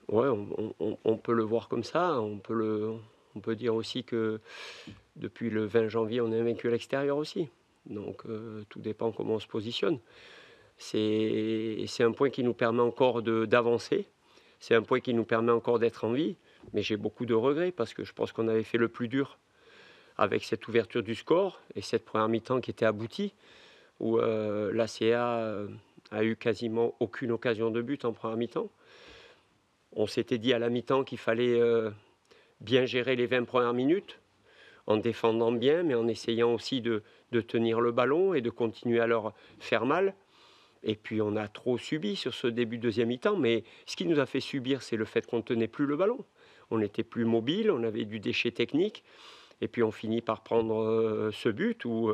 Ouais, on peut le voir comme ça. On peut dire aussi que depuis le 20 janvier, on est invaincu à l'extérieur aussi. Donc tout dépend comment on se positionne. C'est un point qui nous permet encore d'avancer. C'est un point qui nous permet encore d'être en vie. Mais j'ai beaucoup de regrets parce que je pense qu'on avait fait le plus dur avec cette ouverture du score et cette première mi-temps qui était aboutie, où l'ACA a eu quasiment aucune occasion de but en première mi-temps. On s'était dit à la mi-temps qu'il fallait bien gérer les 20 premières minutes, en défendant bien, mais en essayant aussi de tenir le ballon et de continuer à leur faire mal. Et puis on a trop subi sur ce début de deuxième mi-temps, mais ce qui nous a fait subir, c'est le fait qu'on ne tenait plus le ballon. On n'était plus mobile, on avait du déchet technique, et puis on finit par prendre ce but où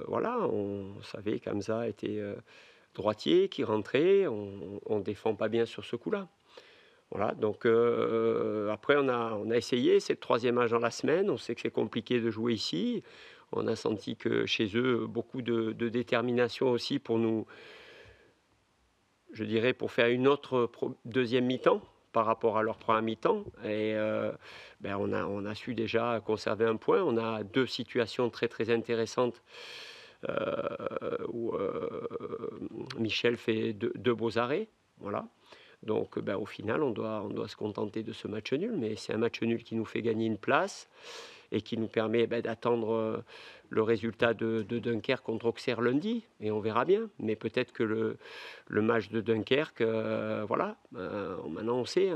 voilà, on savait qu'Hamza était droitier, qui rentrait, on ne défend pas bien sur ce coup-là. Voilà, donc après on a essayé, c'est le troisième match dans la semaine, on sait que c'est compliqué de jouer ici, on a senti que chez eux, beaucoup de détermination aussi pour nous, je dirais, pour faire une autre deuxième mi-temps par rapport à leur première mi-temps, et on a su déjà conserver un point, on a deux situations très très intéressantes où Michel fait deux beaux arrêts, voilà. Donc au final, on doit se contenter de ce match nul, mais c'est un match nul qui nous fait gagner une place et qui nous permet d'attendre le résultat de Dunkerque contre Auxerre lundi, et on verra bien. Mais peut-être que le match de Dunkerque, voilà, maintenant on sait,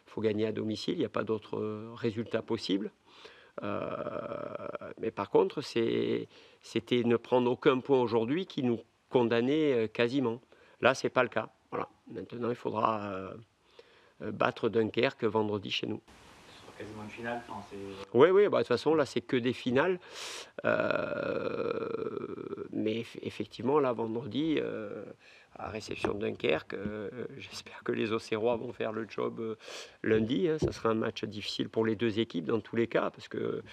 faut gagner à domicile, il n'y a pas d'autre résultat possible. Mais par contre, c'était ne prendre aucun point aujourd'hui qui nous condamnait quasiment. Là, c'est pas le cas. Voilà. Maintenant, il faudra battre Dunkerque vendredi chez nous. Ce sera quasiment une finale. Enfin, Oui, oui, bah, de toute façon, là, c'est que des finales. Mais effectivement, là, vendredi, à réception de Dunkerque, j'espère que les Auxerrois vont faire le job lundi. Ça sera un match difficile pour les deux équipes dans tous les cas, parce que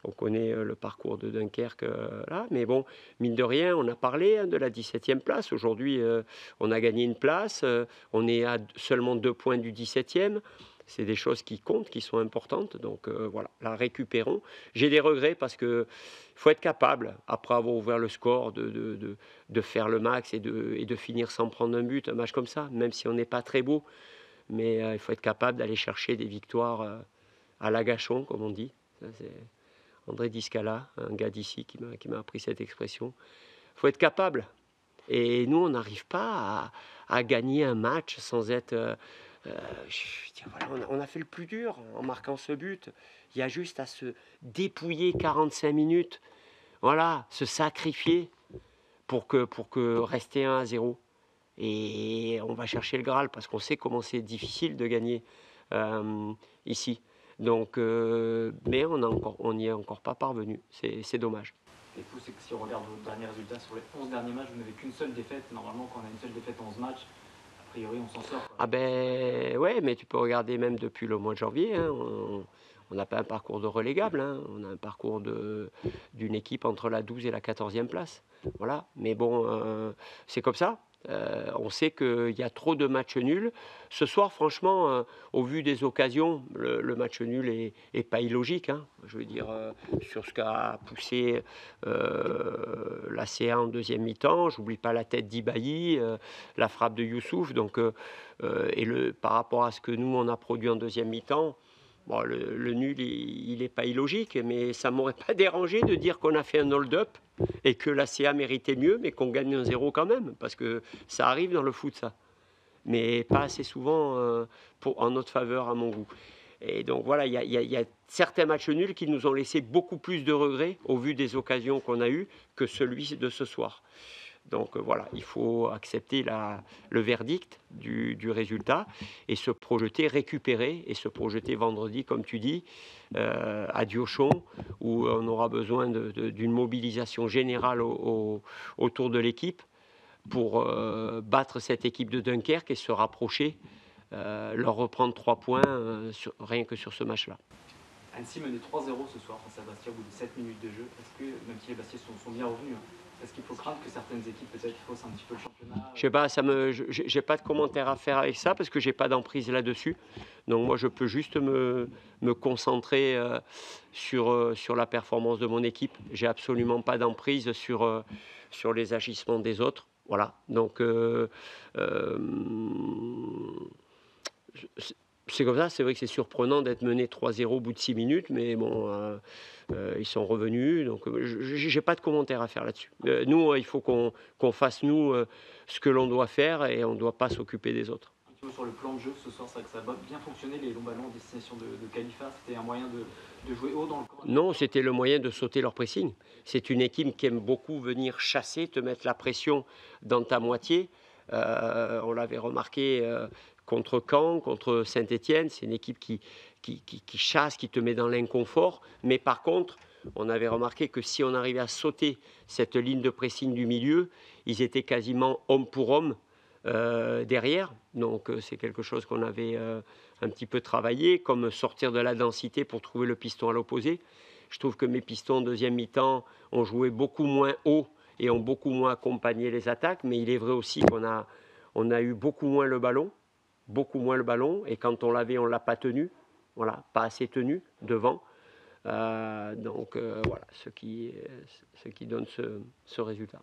on connaît le parcours de Dunkerque là. Mais bon, mine de rien, on a parlé de la 17e place. Aujourd'hui, on a gagné une place. On est à seulement 2 points du 17e. C'est des choses qui comptent, qui sont importantes. Donc voilà, la récupérons. J'ai des regrets parce qu'il faut être capable, après avoir ouvert le score, de faire le max et de finir sans prendre un but, un match comme ça, même si on n'est pas très beau. Mais il faut être capable d'aller chercher des victoires à l'agachon, comme on dit. Ça, c'est André Discala, un gars d'ici qui m'a appris cette expression. Il faut être capable. Et nous, on n'arrive pas à gagner un match sans être... voilà, on a fait le plus dur en marquant ce but. Il y a juste à se dépouiller 45 minutes, voilà, se sacrifier pour que rester 1-0. Et on va chercher le Graal parce qu'on sait comment c'est difficile de gagner ici. Donc, mais on n'y est encore pas parvenu. C'est dommage. et fou, c'est que si on regarde vos derniers résultats sur les 11 derniers matchs, vous n'avez qu'une seule défaite. Normalement, quand on a une seule défaite en 11 matchs, a priori, on s'en sort. Ah ben ouais, mais tu peux regarder même depuis le mois de janvier. On n'a pas un parcours de relégable. On a un parcours d'une équipe entre la 12 et la 14e place. Voilà. Mais bon, c'est comme ça. On sait qu'il y a trop de matchs nuls. Ce soir, franchement, au vu des occasions, le match nul est pas illogique. Je veux dire, sur ce qu'a poussé la CA en deuxième mi-temps, j'oublie pas la tête d'Ibailly, la frappe de Youssouf. Donc, par rapport à ce que nous, on a produit en deuxième mi-temps, bon, le nul, il n'est pas illogique, mais ça ne m'aurait pas dérangé de dire qu'on a fait un hold-up et que la CA méritait mieux, mais qu'on gagne un 0 quand même, parce que ça arrive dans le foot, ça. Mais pas assez souvent en notre faveur, à mon goût. Et donc voilà, il y a certains matchs nuls qui nous ont laissé beaucoup plus de regrets au vu des occasions qu'on a eues que celui de ce soir. Donc voilà, il faut accepter le verdict du résultat et se projeter, récupérer et se projeter vendredi, comme tu dis, à Diochon, où on aura besoin d'une mobilisation générale autour de l'équipe pour battre cette équipe de Dunkerque et se rapprocher, leur reprendre 3 points rien que sur ce match-là. Annecy menait 3-0 ce soir face à Bastia au bout de 7 minutes de jeu. Est-ce que, même si les Bastiais sont bien revenus, Est-ce qu'il faut craindre que certaines équipes peut-être faussent un petit peu le championnat? Je sais pas, j'ai pas de commentaire à faire avec ça parce que j'ai pas d'emprise là-dessus. Donc moi, je peux juste me concentrer sur la performance de mon équipe. J'ai absolument pas d'emprise sur les agissements des autres. Voilà. Donc c'est comme ça. C'est vrai que c'est surprenant d'être mené 3-0 au bout de 6 minutes, mais bon, ils sont revenus. Donc j'ai pas de commentaire à faire là-dessus. Nous, il faut qu'on fasse nous ce que l'on doit faire et on ne doit pas s'occuper des autres. Un petit mot sur le plan de jeu ce soir, c'est vrai que ça a bien fonctionné, les longs ballons en destination de Khalifa, c'était un moyen de jouer haut dans le camp. Non, c'était le moyen de sauter leur pressing. C'est une équipe qui aime beaucoup venir chasser, te mettre la pression dans ta moitié. On l'avait remarqué contre Caen, contre Saint-Étienne. C'est une équipe qui chasse, qui te met dans l'inconfort. Mais par contre, on avait remarqué que si on arrivait à sauter cette ligne de pressing du milieu, ils étaient quasiment homme pour homme derrière. Donc c'est quelque chose qu'on avait un petit peu travaillé, comme sortir de la densité pour trouver le piston à l'opposé. Je trouve que mes pistons en deuxième mi-temps ont joué beaucoup moins haut et ont beaucoup moins accompagné les attaques, mais il est vrai aussi qu'on a eu beaucoup moins le ballon, et quand on l'avait, on ne l'a pas tenu, voilà, pas assez tenu devant. Donc voilà, ce qui donne ce résultat.